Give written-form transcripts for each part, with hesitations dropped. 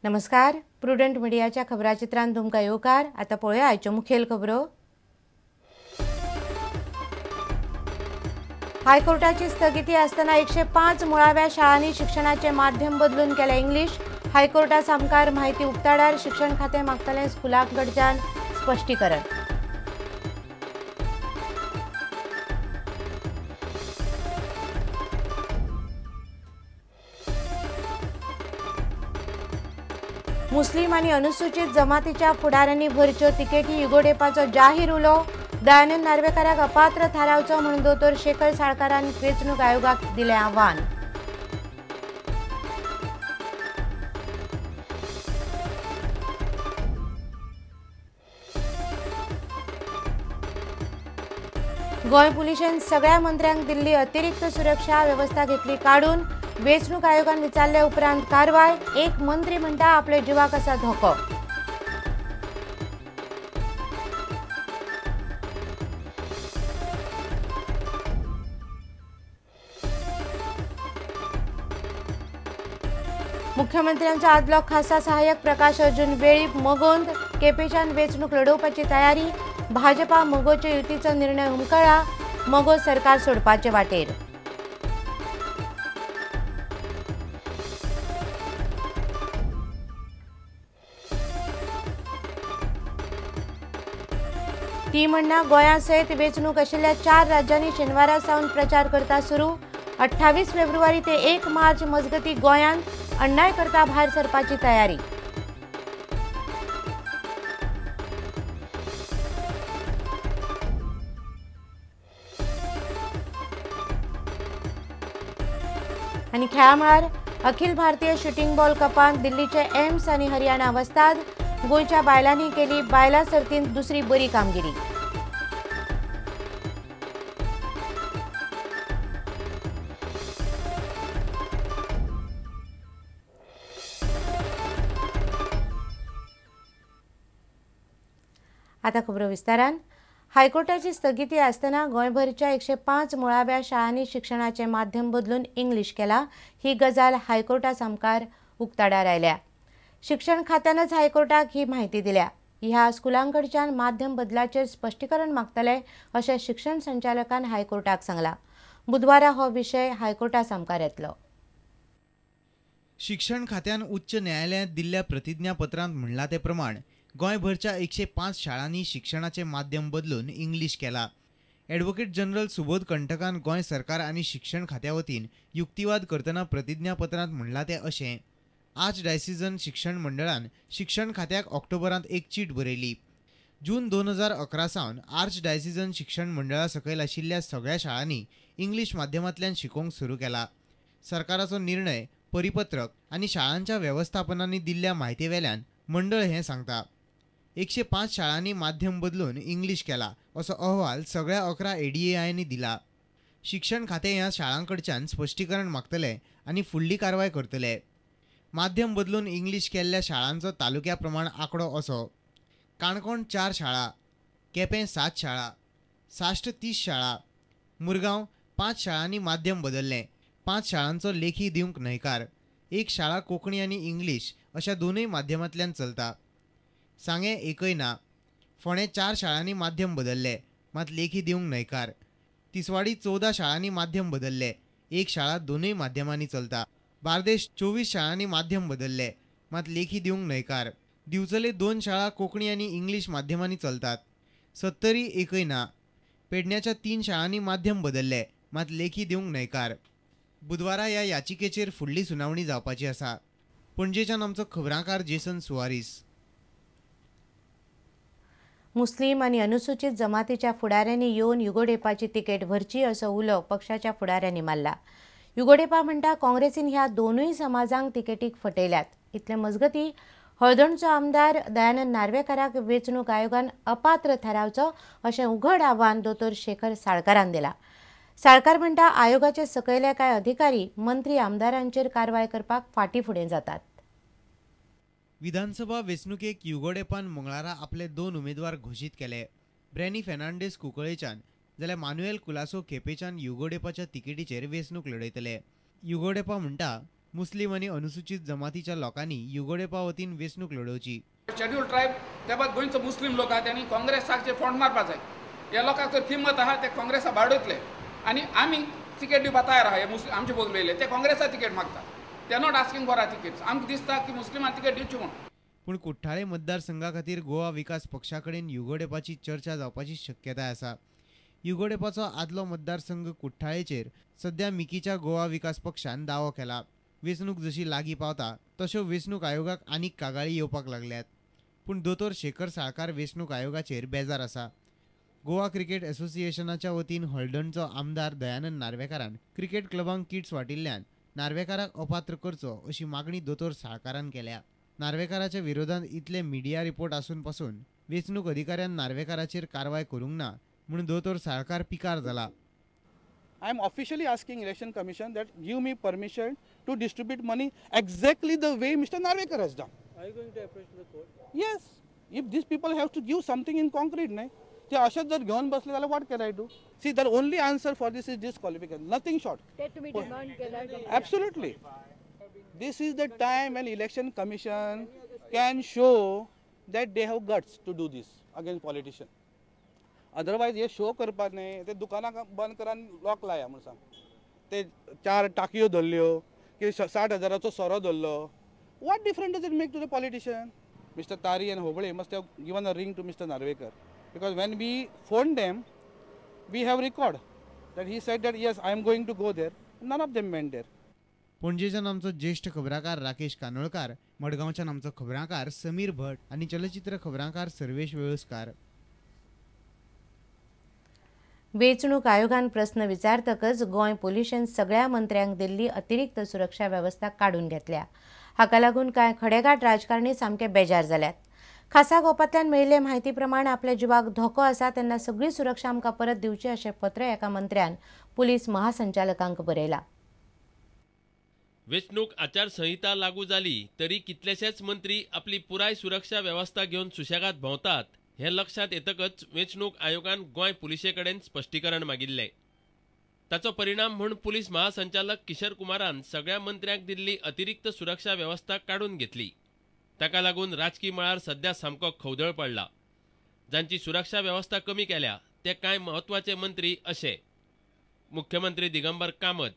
नमस्कार. प्रुडंट मिडियाच्या खबराचित्रांत तुमकां येवकार. आतां पळोवया आयच्यो मुखेल खबरो. हायकोर्टाची स्थगिती आसतना 105 मुळाव्या शाळांनी शिक्षणाचे माध्यम बदलून केलें इंग्लीश. हायकोर्टा सामकार म्हायती उक्ताडार शिक्षण खातें मागतलें स्कुलांकडच्यान स्पश्टीकरण. मुस्लीम आनी अनुसूचित जमातीच्या फुडाऱ्यांनी भरच्यो तिकेटी युगोडेपाचो जाहीर उलो. दयानंद नार्वेकाराक अपात्र थारावचो म्हणून दोतोर शेखर साळकारान वेंचणूक आयोगाक दिलें आव्हान. गोंय पुलिशेन सगळ्या मंत्र्यांक दिल्ली अतिरिक्त सुरक्षा व्यवस्था घेतली काडून. वेंचणूक आयोगान विचारले उपरांत कारवाय. एक मंत्री म्हणटा आपले जिवाक आसा धोको. मुख्यमंत्र्यांचा आदलो खासा सहाय्यक प्रकाश अर्जुन वेळीप मगोंद. केपेच्यान वेंचणूक लढोवपाची तयारी. भाजपा मगोचे युतीचो निर्णय हुमकळा. मगो सरकार सोडपाचे वाटेर. ती म्हणना गोंया सयत वेंचणूक आशिल्ल्या 4 राज्यांनी शेनवारा सावन प्रचार करता सुरू. 28 फेब्रुवारी ते 1 मार्च मजगती गोंयांत अण्णाय करता भायर सरपाची तयारी. आनी खेळा मळार अखिल भारतीय शूटिंग बॉल कपांत दिल्लीचे एम्स आनी हरियाणा वस्ताद. गोंयच्या बायलांनी केली बायलां सर्तींत दुसरी बरी कामगिरी. आता खबरो विस्तारान. हायकोर्टाची स्थगिती आसतना गोंयभरच्या 105 मुळाव्या शाळांनी शिक्षणाचे माध्यम बदलून इंग्लीश केला. ही गजाल हायकोर्टा सामकार उक्ताडार आयल्या. शिक्षण खात्यानच हायकोर्टाक ही म्हायती दिल्या. ह्या स्कुलांकडच्यान माध्यम बदलाचेर स्पश्टीकरण मागतले अशें शिक्षण संचालकान हायकोर्टाक सांगलां. बुधवारा हो विशय हायकोर्टा सामकार येतलो. शिक्षण खात्यान उच्च न्यायालयात दिल्ल्या प्रतिज्ञापत्रांत म्हणला ते प्रमाण गोंयभरच्या 105 शाळांनी शिक्षणाचे माध्यम बदलून इंग्लीश केला. ॲडव्होकेट जनरल सुबोध कंठकान गोंय सरकार आनी शिक्षण खात्या वतीन युक्तिवाद करतना प्रतिज्ञापत्रांत म्हणला ते अशें. आर्च डायसिजन शिक्षण मंडळान शिक्षण खात्याक ऑक्टोबरांत एक चीट बरयली. जून 2011 सावन आर्च डायसिजन शिक्षण मंडळा सकयल आशिल्ल्या सगळ्या शाळांनी इंग्लीश माध्यमांतल्यान शिकोवंक सुरू केला. सरकाराचो निर्णय, परिपत्रक आनी शाळांच्या वेवस्थापनांनी दिल्ल्या म्हायतीवेल्यान मंडळ हें सांगता. 105 शाळांनी माध्यम बदलून इंग्लीश केला असो अहवाल सगळ्या 11 ADAIंनी दिला. शिक्षण खातें ह्या शाळांकडच्यान स्पश्टीकरण मागतले आनी फुडली कारवाय करतले. माध्यम बदलून इंग्लीश केल्ल्या शाळांचो तालुक्या प्रमाण आंकडो असो. काणकोण 4 शाळा, केपें 7 शाळा, साश्ट 30 शाळा, मुरगांव 5 शाळांनी माध्यम बदललें. 5 शाळांचो लेखी दिवंक न्हयकार. 1 शाळा कोंकणी आनी इंग्लीश अशा दोनूय माध्यमांतल्यान चलता. सांगे एकय ना. फोंडें 4 शाळांनी माध्यम बदलले, मात लेखी दिवंक न्हयकार. तिसवाडी 14 शाळांनी माध्यम बदलले. 1 शाळा दोनूय माध्यमांनी चलता. बार्देश 24 शाळांनी माध्यम बदलले, मात लेखी दिवंक न्हयकार. दिवचले 2 शाळा कोंकणी आनी इंग्लीश माध्यमांनी चलतात. सत्तरी एकय ना. पेडण्याच्या 3 शाळांनी माध्यम बदलले, मात लेखी दिवंक न्हयकार. बुधवारा ह्या याचिकेचेर फुडली सुनावणी जावपाची आसा. पणजेच्यान आमचो खबरांकार जेसन सुवारीस. मुस्लीम आनी अनुसूचित जमातीच्या फुडाऱ्यांनी येवन युगोडेपाची तिकेट भरची असो उलो पक्षाच्या फुडाऱ्यांनी मारला. युगोडेपा म्हणटा काँग्रेसीन ह्या दोनूय समाजांक तिकेटीक फटयल्यात. इतले मजगती हळदणचो आमदार दयानंद नार्वेकाराक वेंचणूक आयोगान अपात्र थारावचो अशें उघड आव्हान दोतोर शेखर साळकारान दिलां. साळकार म्हणटा आयोगाचे सकयले कांय अधिकारी मंत्री आमदारांचेर कारवाय करपाक फाटीं फुडें जातात. विधानसभा वेंचणुकेक युगोडेपान मंगळारा आपले 2 उमेदवार घोशीत केले. ब्रॅनी फेर्नांडीस कुंकळेच्यान जाल्यार मानुएल कुलासो केपेच्यान युगोडेपाच्या तिकेटीचेर वेंचणूक लढयतले. युगोडेपा म्हणटा मुस्लिम आणि अनुसूचित जमातीच्या लोकांनी युगोडेपा वतीन वेंचणूक लढोवची. शेड्यूल ट्रायब त्या बाद गोंयचो मुस्लिम लोक आहा त्यांनी काँग्रेसाचे फोंड मारपा जाय. ह्या लोकांक जर किंमत आहा ते काँग्रेसा भाडयतले आनी आमी तिकेट दिवपा तयार आहा. हे मुस्लिम आमचे बोगलेले ते काँग्रेसा तिकेट मागता. ते not asking for a ticket. आमकां दिसता की मुस्लिमांक तिकेट दिवची म्हणून. पूण कुठ्ठाळे मतदारसंघा खातीर गोवा विकास पक्षा कडेन युगोडेपाची चर्चा जावपाची शक्यताय आसा. युगोडेपाचो आदलो मतदारसंघ कुठ्ठाळेचेर सध्या मिकीच्या गोवा विकास पक्षान दावो केला. वेंचणूक जशी लागीं पावता तश्यो वेंचणूक आयोगाक आनीक कागाळी येवपाक लागल्यात. पूण दोतोर शेखर साळकार वेंचणूक आयोगाचेर बेजार आसा. गोवा क्रिकेट असोसिएशनाच्या वतीन हळदणचो आमदार दयानंद नार्वेकारान क्रिकेट क्लबांक किट्स वाटिल्ल्यान नार्वेकाराक अपात्र करचो अशी मागणी दोतोर साळकारान केल्या. नार्वेकाराच्या विरोधात इतले मिडिया रिपोर्ट आसून पासून वेंचणूक अधिकाऱ्यान नार्वेकाराचेर कारवाय करूंक ना म्हणून दोतोर साळकार पिकार जाला. I am officially asking Election Commission that give me permission to distribute money exactly the way Mr. Narvekar has done. Are you going to approach the court? Yes. If these people have to give something in concrete, nahi? ते अशाच जर घेऊन बसले त्याला what can I do? See, the only answer for this is disqualification, nothing short. That to be demand केला. Absolutely. This is the time when Election Commission can show that they have guts to do this against politicians. Otherwise हे show करपाक न्ही ते दुकानां बंद करान lock लाया म्हणून सांग. ते 4 टाकयो धरल्यो की 60,000चो सोरो धरलो. What different does it make to the politician? Mister Tari and Hoble must have given a ring to mister Narvekar because when we phone them we have record that he said that yes I am going to go there. None of them went there. पणजेच्यान आमचो ज्येष्ठ खबराकार राकेश कानोळकार, मडगांवच्यान आमचो खबराकार समीर भट आनी चलचित्र खबराकार सर्वेश वेळुस्कार. वेंचणूक आयोगान प्रस्न विचारतकच गोंय पुलिशेन सगळ्या मंत्र्यांक दिल्ली अतिरिक्त सुरक्षा वेवस्था काडून घेतल्या. हाका लागून कांय खडेगाठ राजकारणी सामके बेजार जाल्यात. खासा गोपांतल्यान मेळिल्ले म्हायती प्रमाण आपल्या जिवाक धोको आसा तेन्ना सगळी सुरक्षा आमकां परत दिवची अशें पत्र एका मंत्र्यान पुलीस महासंचालकांक बरयलां. वेंचणूक आचारसंहिता लागू जाली तरी कितलेशेच मंत्री आपली पुराय सुरक्षा वेवस्था घेवन सुशेगाद भोंवतात हे लक्षात येतकच वेंचणूक आयोगान गोंय पुलिशे कडेन स्पश्टीकरण मागिल्लें. ताचो परिणाम म्हूण पुलीस महासंचालक किशोर कुमारान सगळ्या मंत्र्यांक दिल्ली अतिरिक्त सुरक्षा वेवस्था काडून घेतली. ताका लागून राजकीय मळार सध्या सामको खवदळ पडला. जांची सुरक्षा वेवस्था कमी केल्या ते कांय म्हत्वाचे मंत्री अशे मुख्यमंत्री दिगंबर कामत,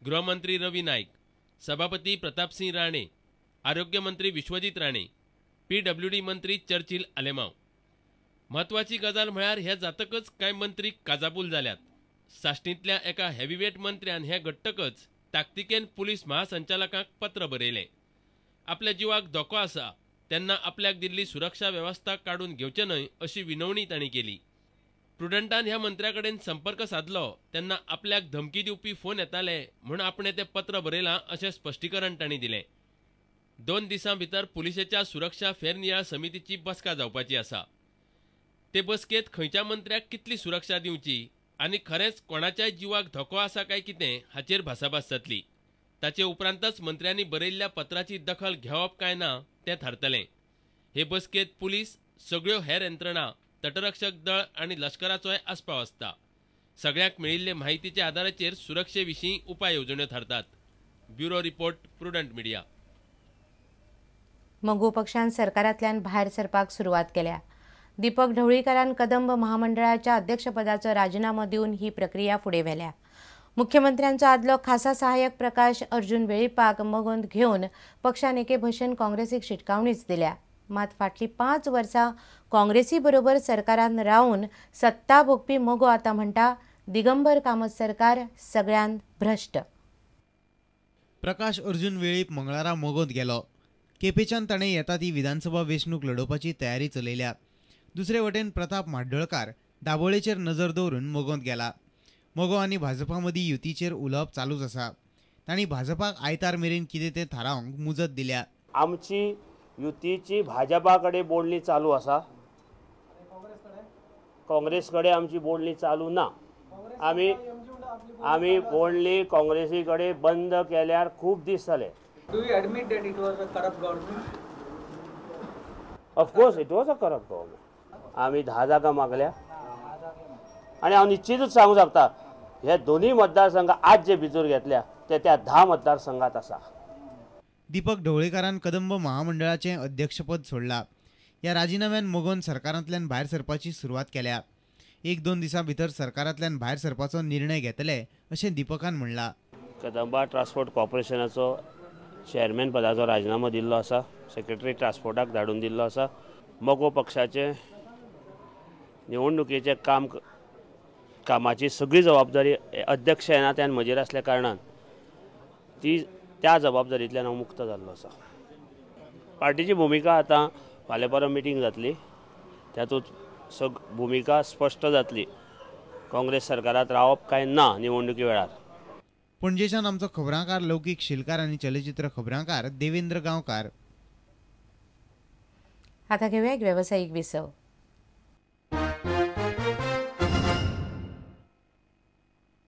गृहमंत्री रवी नाईक, सभापती प्रतापसिंह राणे, आरोग्य मंत्री विश्वजीत राणे, PWD मंत्री चर्चिल आलेमांव. म्हत्वाची गजाल म्हळ्यार हे जातकच कांय मंत्री काजाबूल जाल्यात. साश्टींतल्या एका हेवीवेट मंत्र्यान हे घडटकच ताकतिकेन पुलीस महासंचालकांक पत्र बरयलें. आपल्या जिवाक धोको आसा तेन्ना आपल्याक दिल्ली सुरक्षा वेवस्था काडून घेवचे न्हय अशी विनवणी तांणी केली. प्रुडंटान ह्या मंत्र्या कडेन संपर्क साधलो तेन्ना आपल्याक धमकी दिवपी फोन येताले म्हूण आपणें तें पत्र बरयलां अशें स्पश्टीकरण तांणी दिलें. 2 दिसां भितर पुलिशेच्या सुरक्षा फेरनियाळ समितीची बसका जावपाची आसा. ते बसकेत खंयच्या मंत्र्याक कितली सुरक्षा दिवची आनी खरेंच कोणाच्याय जिवाक धोको आसा काय कितें हाचेर भासाभास जातली. ताचे उपरांतच मंत्र्यांनी बरयल्ल्या पत्राची दखल घेवप काय ना तें थारतलें. हे बसकेत पुलीस, सगळ्यो हेर यंत्रणा, तटरक्षक दळ आनी लश्कराचोय आस्पाव आसता. सगळ्यांक मेळिल्ले म्हायतीच्या आदाराचेर सुरक्षे विशीं उपाय येवजण्यो थारतात. Bureau report, prudent media. मगू पक्षान सरकारांतल्यान भायर सरपाक सुरवात केल्या. दीपक ढवळीकारान कदंब महामंडळाच्या अध्यक्षपदाचो राजीनामो दिवन ही प्रक्रिया फुडें व्हेल्या. मुख्यमंत्र्यांचो आदलो खासा सहाय्यक प्रकाश अर्जुन वेळीपाक मगोंद घेवन पक्षान एके भशेन काँग्रेसीक शिटकावणीच दिल्या. मात फाटलीं 5 वर्सां काँग्रेसी बरोबर सरकारान रावन सत्ता भोगपी मगो आतां म्हणटा दिगंबर कामत सरकार सगळ्यांत भ्रश्ट. प्रकाश अर्जुन वेळीप मंगळारा मगोंद गेलो. केपेच्यान ताणें येता ती विधानसभा वेंचणूक लडोवपाची तयारी चलयल्या. दुसरे वटेन प्रताप म्हाड्डोळकार दाबोळेचेर नजर दवरून मगोंद गेला. मगो आनी भाजपा मदीं युतीचेर उलोवप चालूच आसा. तांणी भाजपाक आयतार मेरेन कितें तें थारावंक मुजत दिल्या. आमची युतीची भाजपा कडेन बोलणी चालू आसा. काँग्रेस कडेन आमची बोलणी चालू ना. आमी बोलणी काँग्रेसी कडेन बंद केल्यार खूब दीस जाले. Do you admit that it was a corrupt government? Of course it was a corrupt government. आमी 10 जागा मागल्या आनी हांव निश्चितूच सांगूं शकता हे दोन्ही मतदारसंघ आज जे भितर घेतल्या ते त्या 10 मतदारसंघात आसा. दीपक ढवळेकारान कदंब महामंडळाचे अध्यक्षपद सोडला. ह्या राजिनाम्यान मोगोन सरकारांतल्यान भायर सरपाची सुरवात केल्या. 1-2 दिसां भितर सरकारांतल्यान भायर सरपाचो निर्णय घेतले अशें दीपकान म्हणला. कदंबा ट्रान्सपोर्ट कॉर्पोरेशनाचो चेअरमॅन पदाचो राजिनामो दिल्लो आसा. सेक्रेटरी ट्रान्सपोर्टाक धाडून दिल्लो आसा. मोगो पक्षाचे निवडणुकीचे कामाची सगळी जबाबदारी अध्यक्ष येना त्यान म्हजेर आसल्या कारणान त्या जबाबदारींतल्यान हांव मुक्त जाल्लो आसा. पार्टीची भुमिका आतां फाल्यां परवा मिटींग जातली. तातूंत भुमिका स्पश्ट जातली. काँग्रेस सरकारात रावप काय ना निवडणुकी वेळार. पणजेच्यान आमचो खबरांकार लौकीक शिलकार आनी चलचित्र खबरांकार देवेंद्र गांवकार. आता घेऊया एक व्यावसायिक विसव.